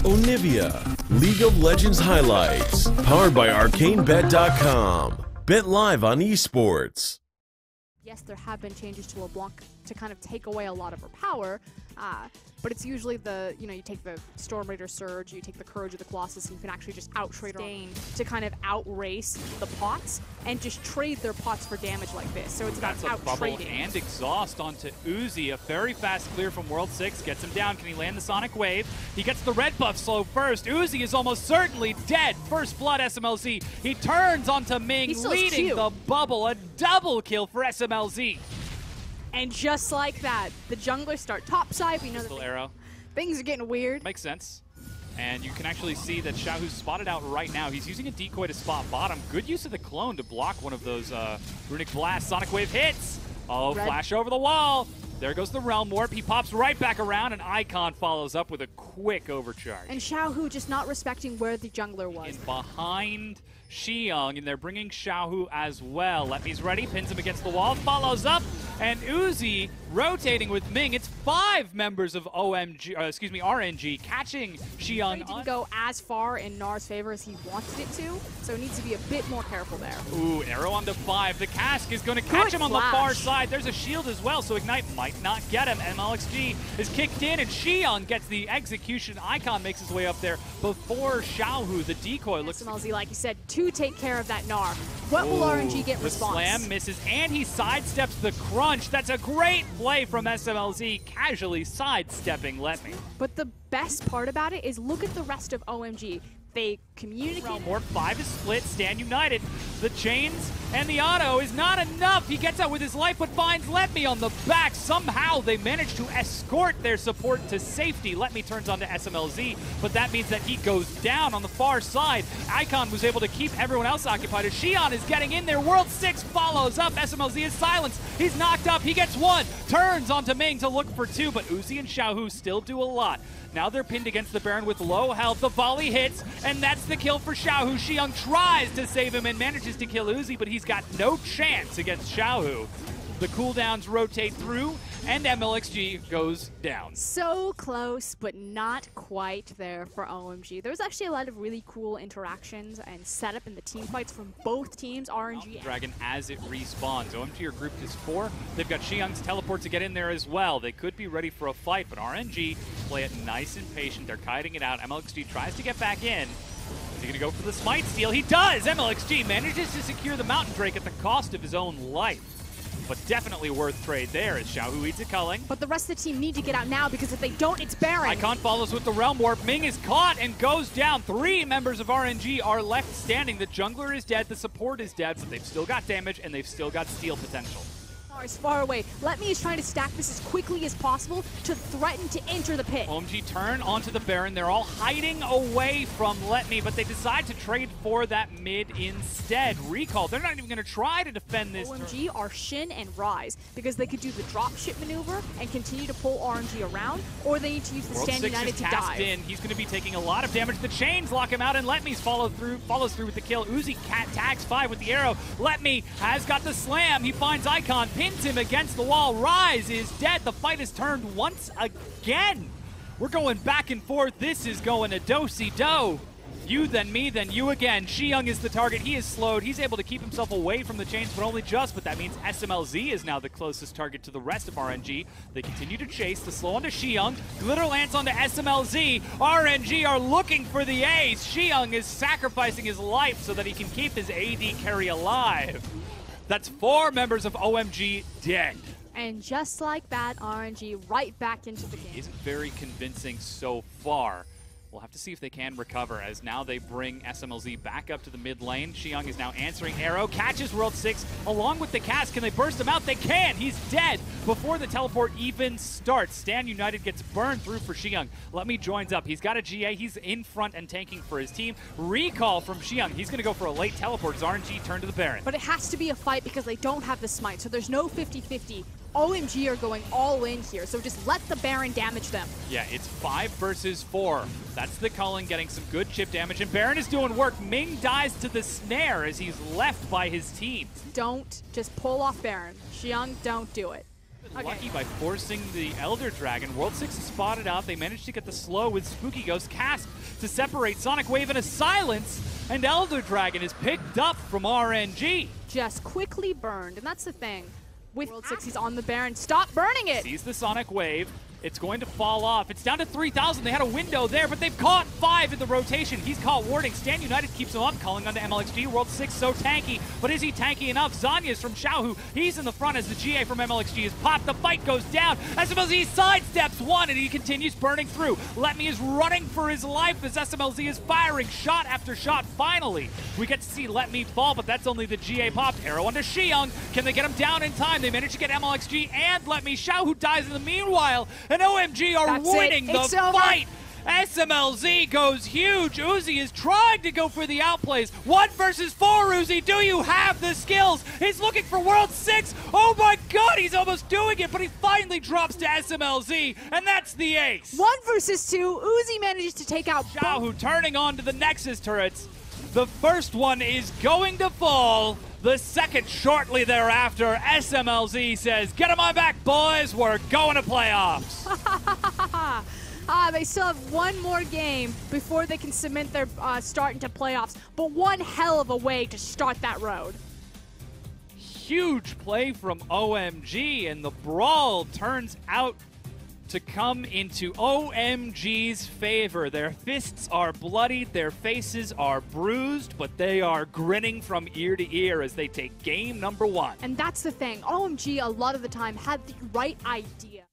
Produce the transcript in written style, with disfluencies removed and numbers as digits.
Onivia, League of Legends highlights, powered by ArcaneBet.com. Bet live on esports. Yes, there have been changes to LeBlanc to kind of take away a lot of her power, but it's usually the, you take the Storm Raider Surge, you take the Courage of the Colossus, and you can actually just out-trade her to kind of outrace the pots and just trade their pots for damage like this. So it's about out-trading. And exhaust onto Uzi. A very fast clear from World 6 gets him down. Can he land the Sonic Wave? He gets the red buff slow first. Uzi is almost certainly dead. First blood SMLZ. He turns onto Ming, leading the bubble. A double kill for SMLZ. And just like that, the junglers start topside. We know that arrow. Things are getting weird. Makes sense. And you can actually see that Xiaohu's spotted out right now. He's using a decoy to spot bottom. Good use of the clone to block one of those Runic Blast. Sonic Wave hits. Oh, red. Flash over the wall. There goes the Realm Warp. He pops right back around, and Icon follows up with a quick overcharge. And Xiaohu just not respecting where the jungler was. Behind Xiang, and they're bringing Xiaohu as well. Letme's ready, pins him against the wall, follows up, and Uzi rotating with Ming. It's 5 members of RNG catching Xiang. He didn't go as far in Nar's favor as he wanted it to, so he needs to be a bit more careful there. Ooh, arrow onto 5. The cask is going to catch him on the far side. There's a shield as well, so Ignite might not get him. MLXG is kicked in, and Xiang gets the execution. Icon makes his way up there before Xiaohu. The decoy looks... SMLZ, like you said, to take care of that Gnar. What will RNG get response? The slam misses, and he sidesteps the crunch. That's a great play from SMLZ, casually sidestepping Letme. But the best part about it is look at the rest of OMG. They communicate. More 5 is split, stand united. The chains and the auto is not enough. He gets out with his life, but finds Letme on the back. Somehow they manage to escort their support to safety. Letme turns onto SMLZ, but that means that he goes down on the far side. Icon was able to keep everyone else occupied. As Xian is getting in there, World 6 follows up. SMLZ is silenced. He's knocked up. He gets 1. Turns onto Ming to look for 2, but Uzi and Xiaohu still do a lot. Now they're pinned against the Baron with low health. The volley hits, and that's the kill for Xiaohu. Xiang tries to save him and manages to kill Uzi, but he's got no chance against Xiaohu. The cooldowns rotate through, and MLXG goes down. So close, but not quite there for OMG. There was actually a lot of really cool interactions and setup in the team fights from both teams, RNG Dragon as it respawns. OMG are grouped as 4. They've got Xiang's teleport to get in there as well. They could be ready for a fight, but RNG play it nice and patient. They're kiting it out. MLXG tries to get back in. Is he going to go for the smite steal? He does! MLXG manages to secure the Mountain Drake at the cost of his own life. But definitely worth trade there as Xiaohu eats a culling. But the rest of the team need to get out now because if they don't, it's Baron. Icon follows with the Realm Warp. Ming is caught and goes down. 3 members of RNG are left standing. The jungler is dead, the support is dead, but they've still got damage and they've still got steal potential. Is far away. Letme is trying to stack this as quickly as possible to threaten to enter the pit. OMG turn onto the Baron. They're all hiding away from Letme, but they decide to trade for that mid instead. Recall. They're not even going to try to defend this. OMG are Shin and Rise because they could do the dropship maneuver and continue to pull RNG around, or they need to use the Stand United to dive. He's going to be taking a lot of damage. The chains lock him out, and Letme's follows through with the kill. Uzi tags 5 with the arrow. Letme has got the slam. He finds Icon, pins him against the wall. Rise is dead. The fight is turned once again. We're going back and forth. This is going to do-si-do. You, then me, then you again. Xiang is the target. He is slowed. He's able to keep himself away from the chains, but only just. But that means SMLZ is now the closest target to the rest of RNG. They continue to chase. The slow onto Xiang. Glitter lands onto SMLZ. RNG are looking for the ace. Xiang is sacrificing his life so that he can keep his AD carry alive. That's 4 members of OMG dead. And just like that, RNG right back into the game. Isn't very convincing so far. We'll have to see if they can recover, as now they bring SMLZ back up to the mid lane. Xiang is now answering arrow, catches World 6 along with the cast. Can they burst him out? They can! He's dead before the teleport even starts. Stand United gets burned through for Xiang. Letme joins up. He's got a GA. He's in front and tanking for his team. Recall from Xiang. He's going to go for a late teleport as RNG turn to the Baron. But it has to be a fight because they don't have the smite, so there's no 50-50. OMG are going all in here, so just let the Baron damage them. Yeah, it's 5 versus 4. That's the Cullen getting some good chip damage, and Baron is doing work. Ming dies to the snare as he's left by his team. Don't just pull off Baron. Xiang, don't do it. Okay. Lucky by forcing the Elder Dragon. World 6 is spotted out. They managed to get the slow with Spooky Ghost cast to separate Sonic Wave in a silence, and Elder Dragon is picked up from RNG. Just quickly burned, and that's the thing. With World 6, he's on the Baron. Stop burning it! Sees the Sonic Wave. It's going to fall off. It's down to 3,000. They had a window there, but they've caught 5 in the rotation. He's caught warding. Stand United keeps him up, calling on to MLXG. World 6 so tanky, but is he tanky enough? Zanya's from Xiaohu. He's in the front as the GA from MLXG is popped. The fight goes down. SMLZ sidesteps one, and he continues burning through. Letme is running for his life as SMLZ is firing shot after shot. Finally, we get to see Letme fall, but that's only the GA popped. Arrow onto Xiong. Can they get him down in time? They manage to get MLXG and Letme. Xiaohu dies in the meanwhile, and OMG are winning the fight. SMLZ goes huge. Uzi is trying to go for the outplays. 1 versus 4, Uzi. Do you have the skills? He's looking for World 6. Oh my god, he's almost doing it, but he finally drops to SMLZ, and that's the ace. 1 versus 2. Uzi manages to take out Xiaohu turning on to the Nexus turrets. The first one is going to fall. The second shortly thereafter. SMLZ says, get on my back, boys. We're going to playoffs. They still have one more game before they can cement their start into playoffs, but one hell of a way to start that road. Huge play from OMG, and the brawl turns out to come into OMG's favor. Their fists are bloodied, their faces are bruised, but they are grinning from ear to ear as they take game number 1. And that's the thing. OMG, a lot of the time, had the right idea.